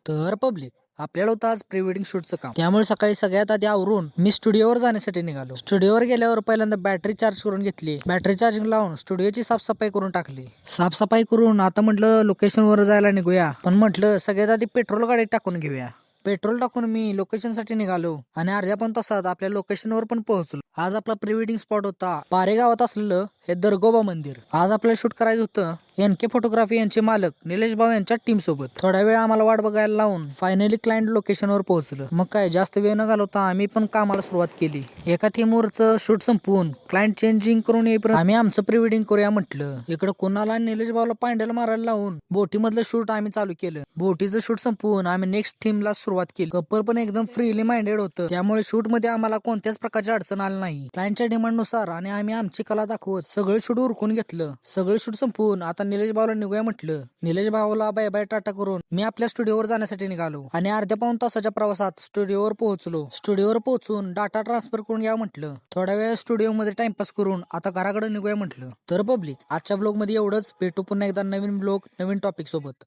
तर पब्लिक आपल्याला होतं आज प्री वेडिंग शूटचं काम. त्यामुळे सकाळी सगळ्यात आधी आवरून मी स्टुडिओवर जाण्यासाठी निघालो. स्टुडिओवर गेल्यावर पहिल्यांदा बॅटरी चार्ज करून घेतली. बॅटरी चार्जिंग लावून स्टुडिओची साफसफाई करून टाकली. साफसफाई करून आता म्हटलं लोकेशनवर जायला निघूया, पण म्हटलं सगळ्यात आधी पेट्रोल गाडीत टाकून घेऊया. पेट्रोल टाकून मी लोकेशन साठी निघालो आणि अर्ध्या पण तासात आपल्या लोकेशनवर पण पोहोचलो. आज आपला प्री वेडिंग स्पॉट होता पारे गावात असलेलं हे दरगोबा मंदिर. आज आपल्याला शूट करायचं होतं NK फोटोग्राफी यांचे मालक निलेश भाऊ यांच्या टीम सोबत. थोडा वेळ आम्हाला वाट बघायला लावून फायनली क्लायंट लोकेशनवर पोहोचलं. मग काय जास्त वेळ न घालवता आम्ही पण कामाला सुरुवात केली. एका थीमवरचं शूट संपवून क्लायंट चेंजिंग करून येईपर्यंत आम्ही आमचं प्री वेडिंग करूया म्हटलं. इकडे कोणाला निलेश भाऊला पांड्याला मारायला लावून बोटी मधलं शूट आम्ही चालू केलं. बोटीचं शूट संपवून आम्ही नेक्स्ट थीमला सुरुवात केली. कपल पण एकदम फ्रीली माइंडेड होतं, त्यामुळे शूट मध्ये आम्हाला कोणत्याच प्रकारची अडचण आली नाही. क्लायंटच्या डिमांड नुसार आणि आम्ही आमची कला दाखवत सगळं शूट उरकून घेतलं. सगळं शूट संपवून आता निलेश भाऊला निघूया म्हटलं. निलेश भाऊला बाय बाय टाटा करून मी आपल्या स्टुडिओवर जाण्यासाठी निघालो आणि अर्ध्या पाऊण तासाच्या प्रवासात स्टुडिओवर पोहोचलो. स्टुडिओवर पोहोचून डाटा ट्रान्सफर करून या म्हटलं. थोड्या वेळ स्टुडिओ मध्ये टाइमपास करून आता घराकडे निघूया म्हटलं. तर पब्लिक आजच्या ब्लॉग मध्ये एवढंच. भेटू पुन्हा एकदा नवीन ब्लॉग नवीन टॉपिक सोबत.